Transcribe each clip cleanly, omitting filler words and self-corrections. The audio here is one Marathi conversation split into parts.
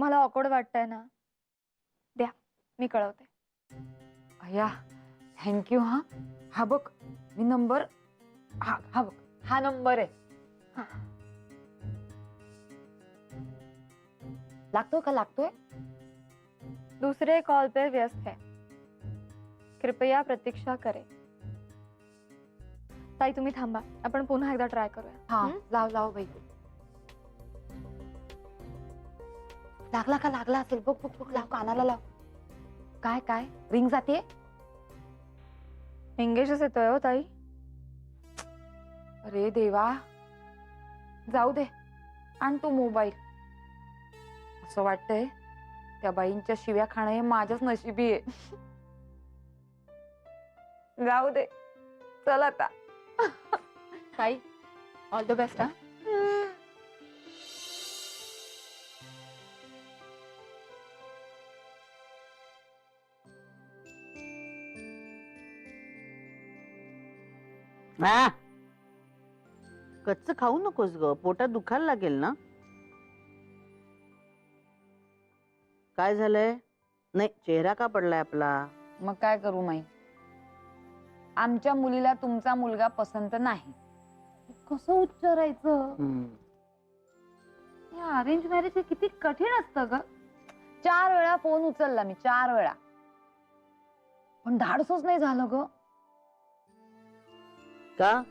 तुम्हाला ऑकवर्ड वाटतंय ना, द्या मी कळवते. अय्या थँक्यू. हा हा बघ मी नंबर, हा हा बघ हा नंबर आहे. लागतोय का? लागतोय. दूसरे कॉल पे व्यस्त है, कृपया प्रतीक्षा करें. ताई तुम्ही थांबा, आपण पुन्हा एकदा ट्राय करूया. हा लाव लाव बाई. लागला का? लागला असेल बघ बघ बघ. लाव कानाला लाव. काय काय रिंग जाते? एंगेजच येतोय हो ताई. अरे देवा, जाऊ दे, आण तू मोबाईल. असं वाटतंय त्या बाईंच्या शिव्या खाणं हे माझ्याच नशिबी आहे. जाऊ दे, चल आता. ताई ऑल द बेस्ट. हा कच्च खाऊ नकोस ग, पोटात दुखायला लागेल ना. काय झालंय? नाही, चेहरा का पडलाय आपला? मग काय करू माई, आमच्या मुलीला तुमचा मुलगा पसंत नाही. कसं उच्चारायचं? अरेंज मॅरेज हे किती कठीण असतं ग. 4 वेळा फोन उचलला मी, 4 वेळा, पण धाडसच नाही झालं ग. का?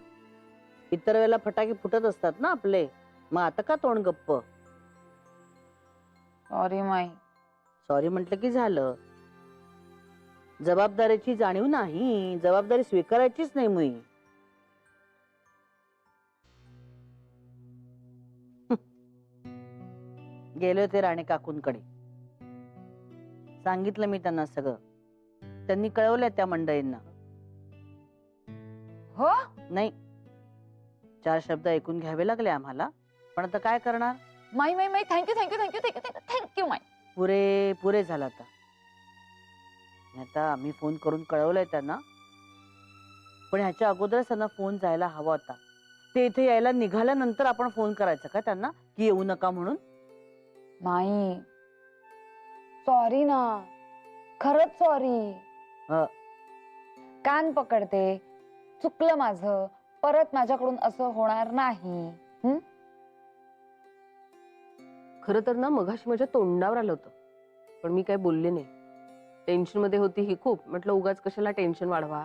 इतर वेळेला फटाके फुटत असतात ना आपले, मग आता का तोंड गप्प? Sorry my. सॉरी म्हटलं की झालं. जबाबदारीची जाणीव नाही, जबाबदारी स्वीकारायचीच नाही मुई. गेले होते राणे काकूंकडे, सांगितलं मी त्यांना सगळं. त्यांनी कळवलंय त्या मंडळींना. हो? नाही, 4 शब्द ऐकून घ्यावे लागले आम्हाला, पण आता काय करणार? माई माई माई thank you thank you thank you thank you thank you माई. पुरे पुरे झालं आता. आता आम्ही फोन करून कळवलंय त्यांना, पण ह्याच्या अगोदरच त्यांना फोन जायला हवा होता. ते इथे यायला निघाल्यानंतर आपण फोन करायचा का त्यांना की येऊ नका म्हणून? माई सॉरी ना, खरंच सॉरी. कान पकडते, चुकलं माझं, परत माझ्याकडून असं होणार नाही. खरं तर ना मगाशी माझ्या तोंडावर आलं होतं, पण मी काय बोलले नाही. टेन्शन मध्ये होती ही खूप. म्हटलं उगाच कशाला टेन्शन वाढवा.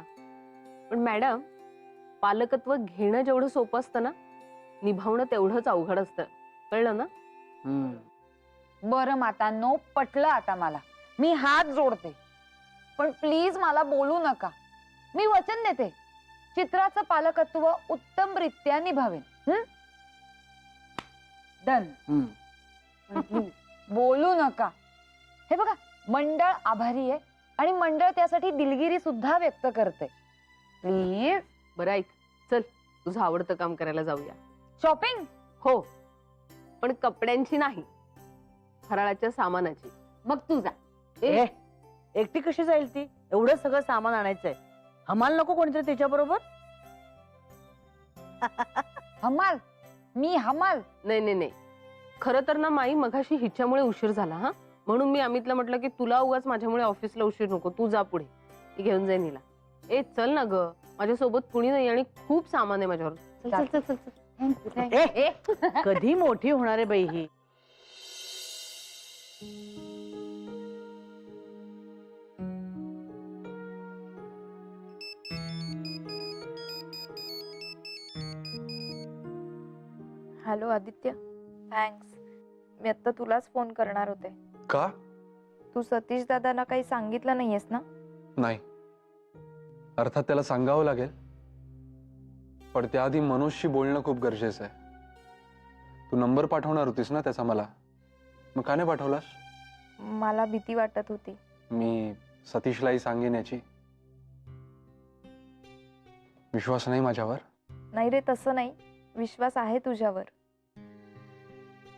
पण मॅडम, पालकत्व घेणं जेवढं सोपं असतं ना, निभावणं तेवढंच अवघड असतं. कळलं ना? बरं मातांनो, पटलं आता मला. मी हात जोडते, पण प्लीज मला बोलू नका. मी वचन देते, चित्राचं पालकत्व उत्तमरित्या निभावेन. डन. प्लीज बोलू नका. हे बघा, मंडळ आभारी आहे आणि मंडळ त्यासाठी दिलगिरी सुद्धा व्यक्त करते. प्लीज. बरं ऐक, चल तुझं आवडतं काम करायला जाऊया. शॉपिंग? हो, पण कपड्यांची नाही, फराळाच्या सामानाची. मग तू जा. एकटी कशी जाईल ती? एवढं सगळं सामान आणायचंय. हमाल नको कोणीतरी त्याच्या बरोबर? हमाल? मी हमाल? नाही नाही नाही, खरं तर ना माई मगाशी हिच्यामुळे उशीर झाला. हा, म्हणून मी अमितला म्हटलं की तुला उगाच माझ्यामुळे ऑफिसला उशीर नको, तू जा पुढे, मी घेऊन जाईन हिला. ए चल ना ग, माझ्यासोबत कुणी नाही आणि खूप सामान आहे माझ्यावर. चल चल चल चल. कधी मोठी होणार आहे बाई ही? Hello Aditya, thanks. मी आता तुलाच फोन करणार होते. का? तू सतीश दादांना काही सांगितलं नाहीयेस ना? नाही, अर्थात त्याला सांगावं लागेल, पण त्याआधी मनोजशी बोलणं खूप गरजेचं आहे. तू नंबर पाठवणार होतीस ना त्याचा मला, मग का नाही पाठवलास? मला भीती वाटत होती. मी सतीशलाही सांगेन याची. विश्वास नाही माझ्यावर? नाही रे, तसं नाही, विश्वास आहे तुझ्यावर.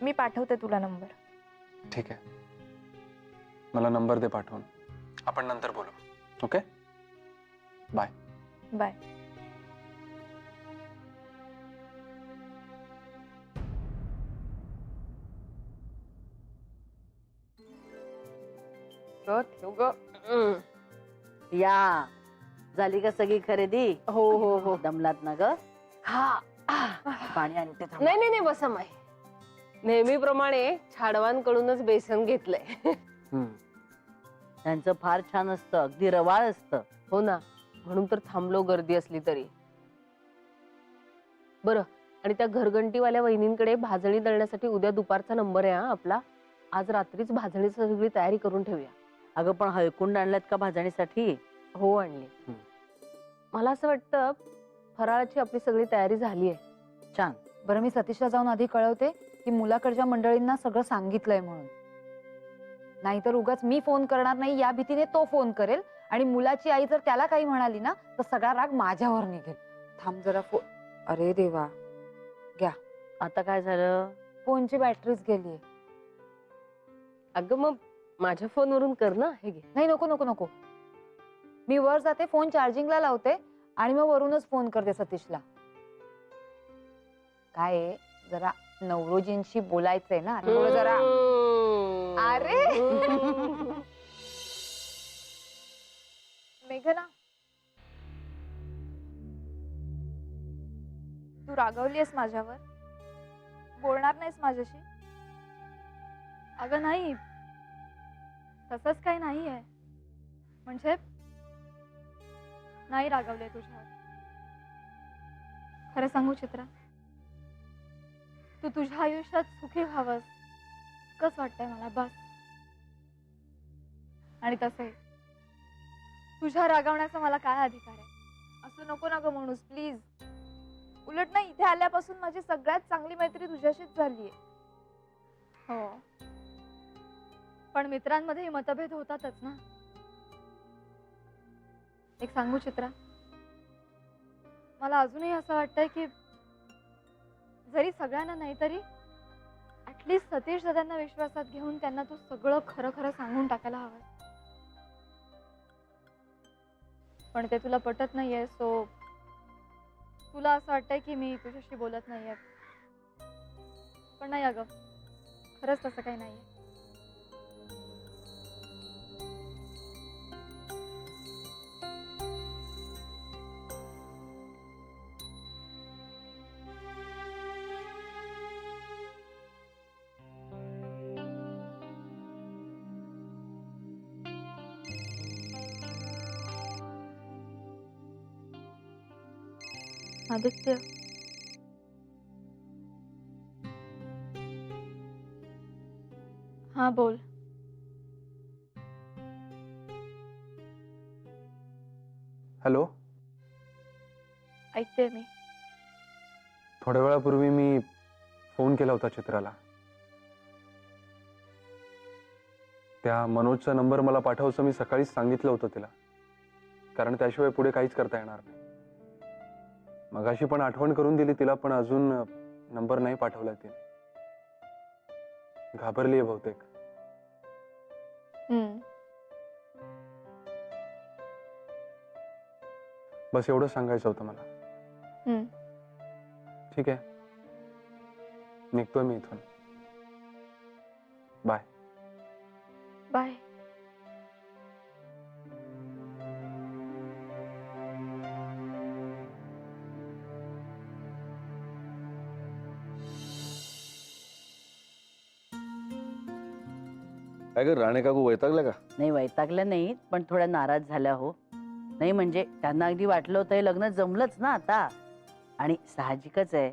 मी पाठवते तुला नंबर. ठीक आहे, मला नंबर दे पाठवून. आपण नंतर बोलू. Okay, bye. बाय. ग ठेव ग. हम्म. या झाली का सगळी खरेदी? हो हो हो. दमलात ना ग? हा. पाणी आणते थांब. नाही नाही नाही बसा माई. नेहमीप्रमाणे छाडवांकडूनच बेसन घेतलंय. त्यांचं फार छान असतं, अगदी रवाळ असतं. हो ना, म्हणून तर थांबलो गर्दी असली तरी. बरं, आणि त्या घरघंटीवाल्या वहिनींकडे भाजणी दळण्यासाठी उद्या दुपारचा नंबर आहे हा आपला. आज रात्रीच भाजणीची सगळी तयारी करून ठेवूया. अगं पण हळकुंड आणल्यात का भाजणीसाठी? हो आणली. मला असं वाटतं फराळाची आपली सगळी तयारी झाली आहे. छान. बरं, मी सतीशला जाऊन आधी कळवते की मुलाकडच्या मंडळींना सगळं सांगितलंय म्हणून. नाहीतर उगाच मी फोन करणार नाही या भीतीने तो फोन करेल आणि मुलाची आई जर त्याला काही म्हणाली ना तर सगळा राग माझ्यावर निघेल. थांब जरा अरे देवा, आता काय झालं? फोनची बॅटरीच गेलीये. अगं मग माझ्या फोनवरून कर ना. हे घे. नाही, नको नको नको. मी वर जाते, फोन चार्जिंगला लावते आणि मग वरूनच फोन करते सतीशला. काय आहे, जरा नवरोजींशी बोलायचंय ना थोडं जरा. अरे मेघना, तू रागवलीयस माझ्यावर? बोलणार नाहीस माझ्याशी? अगं नाही, तसंच काही नाही आहे. म्हणजे नाही रागवले तुझ्यावर. खरं सांगू चित्रा, तू तुझ्या आयुष्यात सुखी व्हावंस इतकंच वाटतंय मला, बस. आणि तसे तुझ्या रागवण्याचा मला काय अधिकार आहे? असं नको ना ग म्हणूस, प्लीज. उलट ना, इथे आल्यापासून माझी सगळ्यात चांगली मैत्री तुझ्याशीच झालीये. हो, पण मित्रांमध्ये मतभेद होतातच ना. एक सांगू चित्रा, मला अजूनही असं वाटतंय की जरी सगळ्यांना नाही तरी ऍटलीस्ट सतीश दादांना विश्वासात घेऊन त्यांना तू सगळं खरं खरं सांगून टाकायला हवं. पण ते तुला पटत नाहीये, सो तुला असं वाटतंय की मी तुझ्याशी बोलत नाहीये. पण नाही अगं, खरंच तसं काही नाहीये. आदित्य, हाँ बोल. हॅलो. ऐकते मी. थोड्या वेळापूर्वी मी फोन केला होता चित्राला. त्या मनोजचा नंबर मला पाठवचं मी सकाळीच सांगितलं होतं तिला, कारण त्याशिवाय पुढे काहीच करता येणार नाही. मगाशी पण आठवण करून दिली तिला, पण अजून नंबर नाही पाठवलाय तिने. घाबरलीये बहुतेक. बस एवढं सांगायचं होतं मला. ठीक आहे, निघतोय मी इथून. बाय. बाय. काय ग राणे काकू वैतागल्या का? नाही, वैतागल्या नाही, पण थोड्या नाराज झाल्या हो. नाही म्हणजे त्यांना अगदी वाटलं होतं हे लग्न जमलंच ना आता. आणि साहजिकच आहे,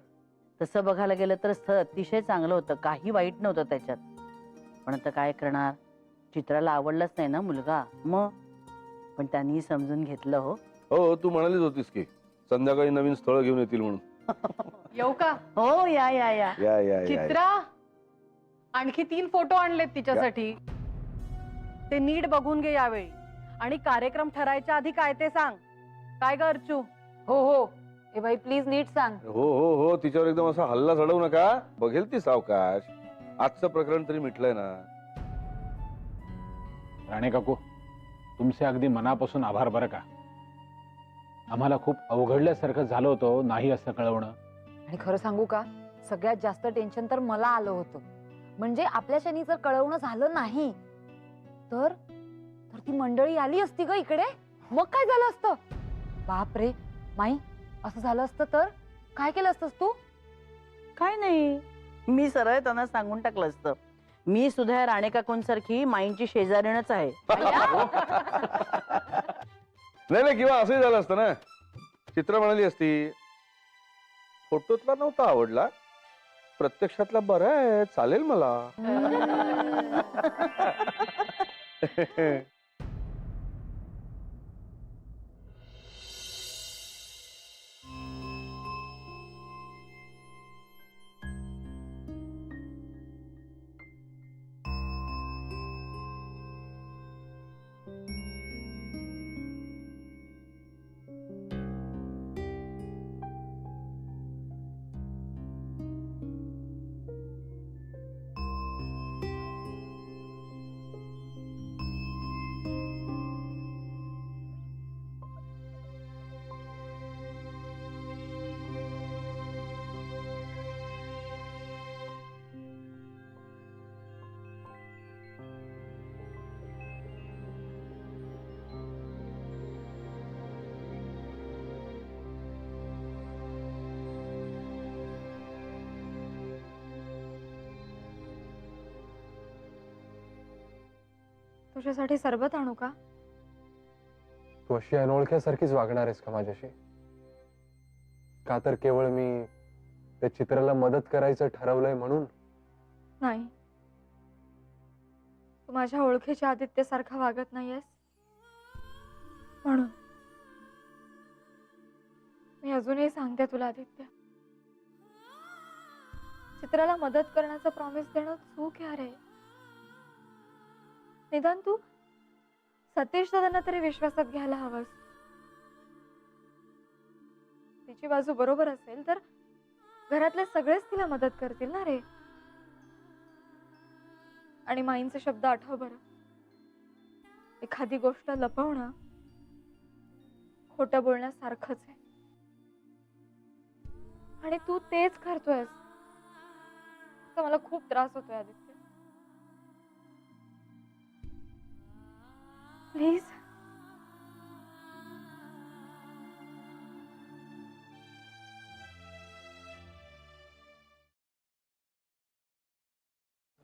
तसं बघायला गेलं तर स्थळ अतिशय चांगलं होतं, काही वाईट नव्हतं त्याच्यात. पण आता काय करणार, चित्राला आवडलंच नाही ना मुलगा. मग पण त्यांनी समजून घेतलं हो. हो, तू म्हणालीच होतीस की संध्याकाळी नवीन स्थळ घेऊन येतील म्हणून. येऊ का? हो, या या या. या या या. चित्रा, आणखी 3 फोटो आणलेत तिच्यासाठी. ते नीट बघून घे यावेळी. आणि कार्यक्रम ठरायच्या आधी काय ते सांग. काय ग अर्चू? हो हो, ए बाई प्लीज नीट सांग. हो हो हो, तिच्यावर एकदम असा हल्ला चढवू नका. बघेल ती सावकाश. आजचं प्रकरण तरी मिटलंय ना. राणे काकू, तुमचे अगदी मनापासून आभार बरं का. आम्हाला खूप अवघडल्यासारखं झालं होतं नाही असं कळवणं. आणि खरं सांगू का, सगळ्यात जास्त टेन्शन तर मला आलं होतं. म्हणजे आपल्या शनी जर कळवणं झालं नाही तर तर ती मंडळी आली असती ग इकडे, मग काय झालं असतं? बापरे माई, असं झालं असतं तर काय केलं असतंस तू? काय नाही, मी सरळ त्यांना सांगून टाकलं असतं, मी सुद्धा या राणे काकूंसारखी माईंची शेजारीणच आहे. नाही नाही, किंवा असंही झालं असतं ना, चित्र म्हणाली असती फोटोतला नव्हता आवडला, प्रत्यक्षातला बरा आहे, चालेल मला. तुझ्यासाठी सरबत आणू का? तू अशी अनोळख्यासारखीच वागणार आहेस का माझ्याशी? का तर केवळ मी त्या चित्राला मदत करायचं ठरवलंय म्हणून? नाही, तू माझ्या ओळखीच्या आदित्य सारखा वागत नाहीयेस म्हणून. मी अजूनही सांगते तुला आदित्य, चित्राला मदत करण्याचा प्रॉमिस देणं चूक आहे रे. निदान तू सतीश दादांना तरी विश्वासात घ्यायला हवंस. तिची बाजू बरोबर असेल तर घरातले सगळेच तिला मदत करतील ना रे. आणि माईंचे शब्द आठव बरं, एखादी गोष्ट लपवणं खोटं बोलण्यासारखंच आहे. आणि तू तेच करतोयस, तर मला खूप त्रास होतोय आदित्य. प्लीज.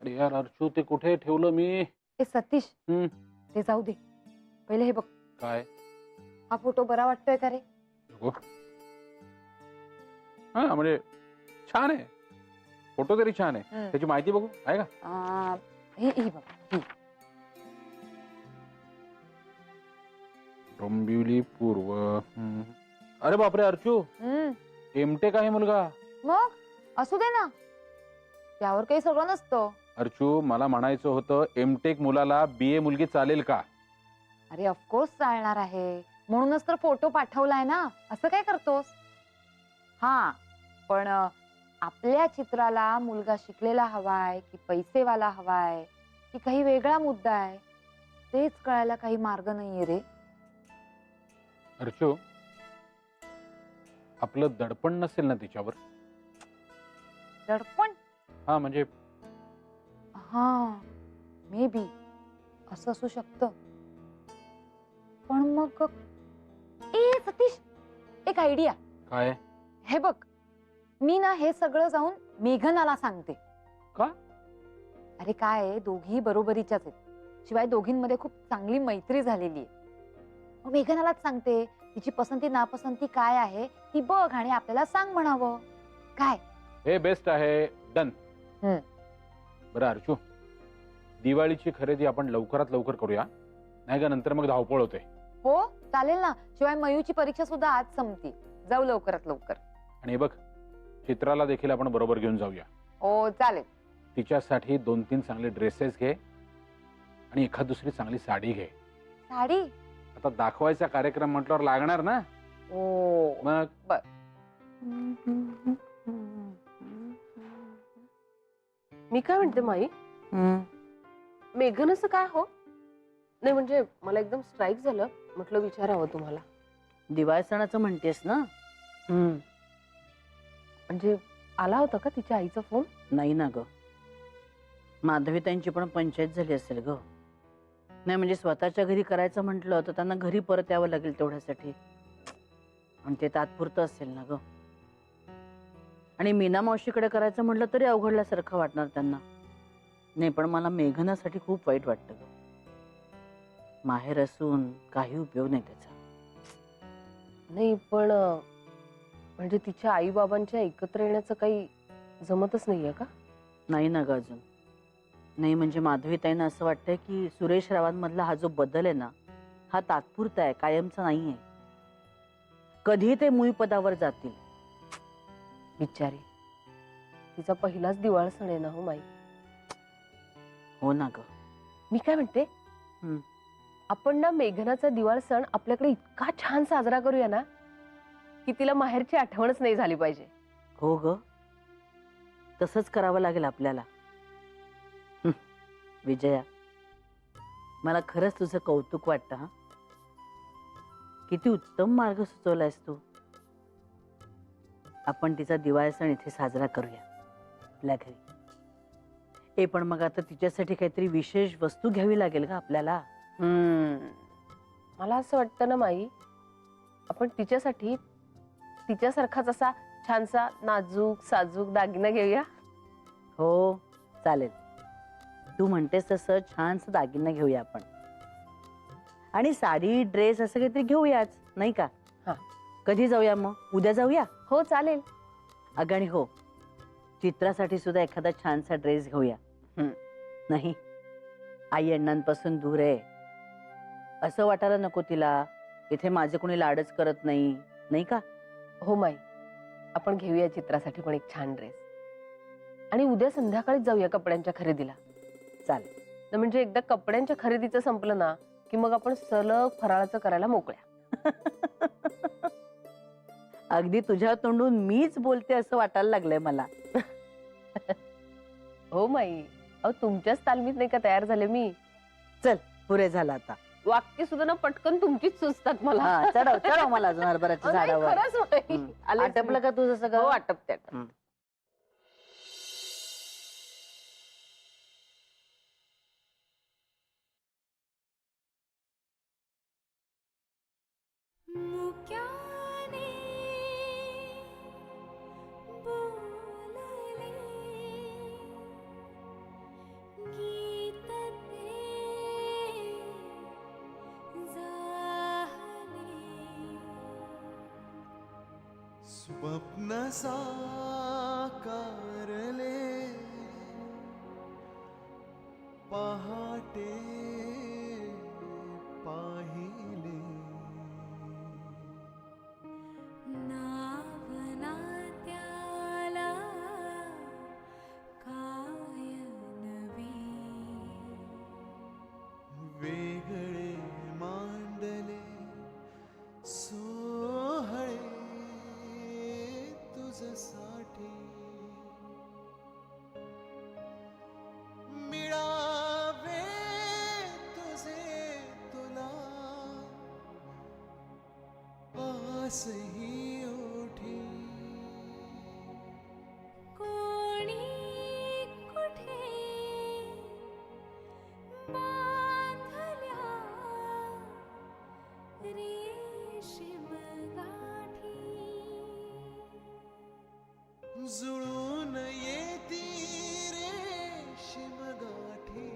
अरे यार अर्चू, ते कुठे ठेवलं मी? ए सतीश, हम्म. ते जाऊ दे, पहिले हे बघ, काय? हा फोटो बरा वाटतोय का रे? बघू. हा म्हणजे छान आहे, फोटो तरी छान आहे. त्याची माहिती बघू, आहे का? ही बघ, ही. डोंबिवली पूर्व. अरे बापरे अर्चू, एमटेक आहे मुलगा. मग असू दे ना, त्यावर काही सगळं नसतं. अर्चू, मला म्हणायचं होतं, एमटेक मुलाला बीए मुलगी चालेल का? अरे ऑफकोर्स चालणार आहे, म्हणूनच तर फोटो पाठवलाय ना. असं काय करतोस? हा, पण आपल्या चित्राला मुलगा शिकलेला हवाय की पैसेवाला हवाय की काही वेगळा मुद्दा आहे, तेच कळायला काही मार्ग नाहीये रे. अर्चू, आपलं दडपण नसेल ना तिच्यावर? दडपण? हा म्हणजे हा, मे बी असं असू शकतं. पण मग ए सतीश, एक आयडिया. काय? हे बघ, मी ना हे सगळं जाऊन मेघनाला सांगते. का? अरे काय, दोघी बरोबरीच्याच आहेत, शिवाय दोघींमध्ये खूप चांगली मैत्री झालेली आहे. मग मेघनालाच सांगते, तिची पसंती नापसंती काय आहे ती बघ आणि आपल्याला सांग म्हणावं. काय? हे बेस्ट आहे, डन. बरं अर्चू, दिवाळीची खरेदी आपण लवकरात लवकर करूया, नाही का नंतर मग धावपळ होते. हो चालेल ना, शिवाय मयूची परीक्षा सुद्धा आज संपती, जाऊ लवकरात लवकर. आणि हे बघ, चित्राला देखील आपण बरोबर घेऊन जाऊया. हो चालेल. तिच्यासाठी 2-3 चांगले ड्रेसेस घे आणि एखाद दुसरी चांगली साडी घे. साडी? आता दाखवायचा कार्यक्रम म्हटल्यावर लागणार ना. ओ मग बर. मी काय म्हणते माई, मेघन असं काय हो? नाही म्हणजे मला एकदम स्ट्राईक झालं, म्हटलं विचारावं तुम्हाला. दिवाळ सणाचं म्हणतेस ना? म्हणजे आला होता का तिच्या आईचा फोन? नाही ना ग, माधवी त्यांची पण पंचायत झाली असेल ग. नाही म्हणजे स्वतःच्या घरी करायचं म्हटलं तर त्यांना घरी परत यावं लागेल तेवढ्यासाठी, आणि ते तात्पुरतं असेल ना ग. आणि मीना मावशीकडे करायचं म्हटलं तरी अवघडल्यासारखं वाटणार त्यांना. नाही पण मला मेघनासाठी खूप वाईट वाटतं ग. माहेर असून काही उपयोग नाही त्याचा. नाही पण म्हणजे तिच्या आई बाबांच्या एकत्र येण्याचं काही जमतच नाहीये का? नाही ना ग अजून. नाही म्हणजे माधवीताईंना असं वाटतंय की सुरेश रावांमधला हा जो बदल आहे ना, हा तात्पुरता आहे, कायमचा नाहीये. कधी ते मुळी पदावर जातील. बिचारी, तिचा पहिलाच दिवाळ सण आहे ना हो माई. हो ना ग. मी काय म्हणते, आपण ना मेघनाचा दिवाळ सण आपल्याकडे इतका छान साजरा करूया ना की तिला माहेरची आठवणच नाही झाली पाहिजे. हो ग, तसंच करावं लागेल आपल्याला. विजया, मला खरंच तुझं कौतुक वाटतं. हा, किती उत्तम मार्ग सुचवलायस तू. आपण तिचा दिवाळी सण इथे साजरा करूया आपल्या घरी. ए पण मग आता तिच्यासाठी काहीतरी विशेष वस्तू घ्यावी लागेल का आपल्याला? मला असं वाटतं ना माई, आपण तिच्यासाठी तिच्यासारखाच असा छानसा नाजूक साजूक दागिना घेऊया. हो चालेल, तू म्हणतेस तसं छानसं दागिना घेऊया आपण. आणि साडी ड्रेस असं काहीतरी घेऊयाच, नाही का? हा. कधी जाऊया मग? उद्या जाऊया? हो चालेल. अगं आणि हो, चित्रासाठी सुद्धा एखादा छानसा ड्रेस घेऊया. नाही, आई अण्णांपासून दूर आहे असं वाटायला नको तिला. इथे माझे कोणी लाडच करत नाही, नाही का? हो माई, आपण घेऊया चित्रासाठी पण एक छान ड्रेस. आणि उद्या संध्याकाळीच जाऊया कपड्यांच्या खरेदीला. चालेल. न म्हणजे एकदा कपड्यांच्या खरेदीचं संपलं ना की मग आपण सलग फराळाचं करायला मोकळ्या. अगदी तुझ्या तोंडून मीच बोलते असं वाटायला लागलंय मला. हो माई, अहो तुमच्याच तालमीत नाही का तयार झाले मी. चल, पुरे झालं आता. वाक्य सुद्धा ना पटकन तुमचीच सुचतात मला. हा, चढव चढव मला अजून हरभऱ्याच्या अहो, नाही, झाडावर. खरंच माई. आलेच आटपलं मी. का तुझं हो सगळं? आटपते आटपते. मुक्याने बोलले गीत ते झाले स्वप्न साकारले पहाटे पाहिले नावना त्याला काय नवे वेगळे मांडले सोहळे तुझसाठी मिळावे तुझे तुला आसही ओठी कोणी कुठे बांधल्या रेशीम गाठी जुळून येती रेशीम गाठी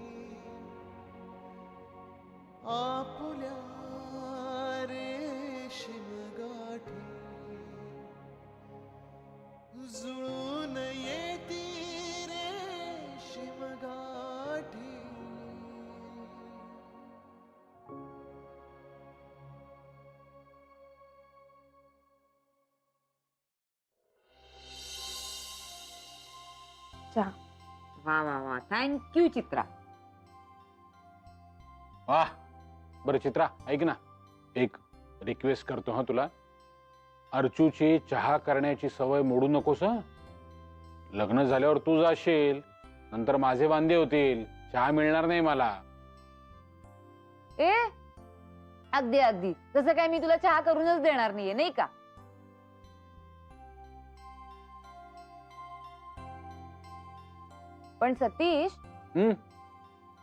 आपुल्या रेशीम गाठी जुळून येती रेशीम गाठी वा वा वा, थँक्यू चित्रा. वाह. बरं चित्रा, ऐक ना, एक रिक्वेस्ट करतो हा तुला. अर्चूची चहा करण्याची सवय मोडू नकोस हं. लग्न झाल्यावर तू जाशील, नंतर माझे वांदे होतील, चहा मिळणार नाही मला. ए अगदी अगदी, तसं काय मी तुला चहा करूनच देणार नाहीये, नाही का? पण सतीश,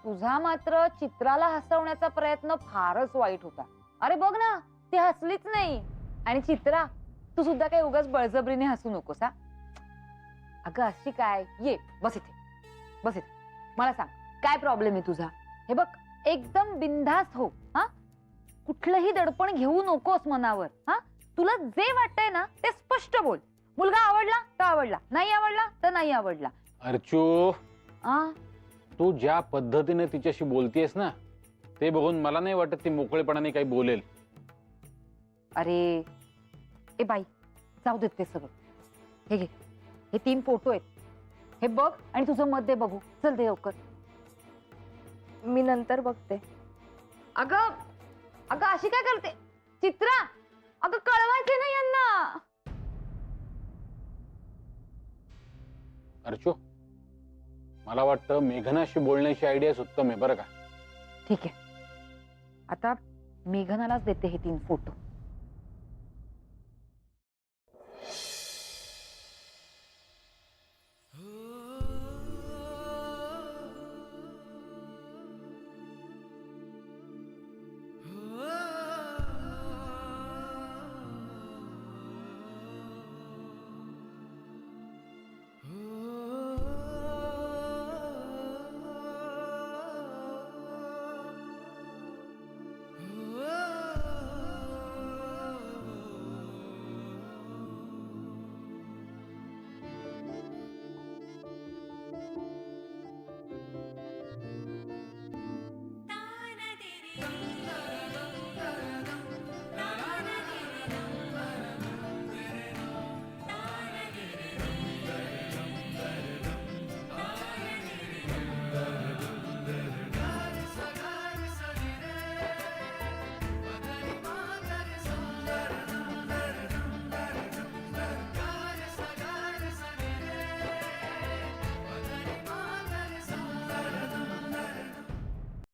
तुझा मात्र चित्राला हसवण्याचा प्रयत्न फारच वाईट होता. अरे बघ ना, ती हसलीच नाही. आणि चित्रा, तू सुद्धा काही उगाच बळजबरीने हसू नकोस हा. अगं अशी काय, ये बस इथे, बस इथे. मला सांग, काय प्रॉब्लेम आहे तुझा? हे बघ, एकदम बिनधास्त हो हा. कुठलंही दडपण घेऊ नकोस मनावर हा. तुला जे वाटतंय ना ते स्पष्ट बोल. मुलगा आवडला तर आवडला, नाही आवडला तर नाही आवडला. अर्चू, आ तू ज्या पद्धतीने तिच्याशी बोलतेस ना, ते बघून मला नाही वाटत ती मोकळेपणाने काही बोलेल. अरे ए बाई, जाऊ देत ते सगळं. हे घे, हे 3 फोटो आहेत. हे बघ आणि तुझं मत दे बघू. चल दे लवकर. मी नंतर बघते. अगं अगं अशी काय करते चित्रा? अगं कळवायचे ना यांना. अर्चू, मला वाटतं मेघनाशी बोलण्याची आयडियाच उत्तम आहे बरं का. ठीक आहे, आता मेघनालाच देते हे 3 फोटो.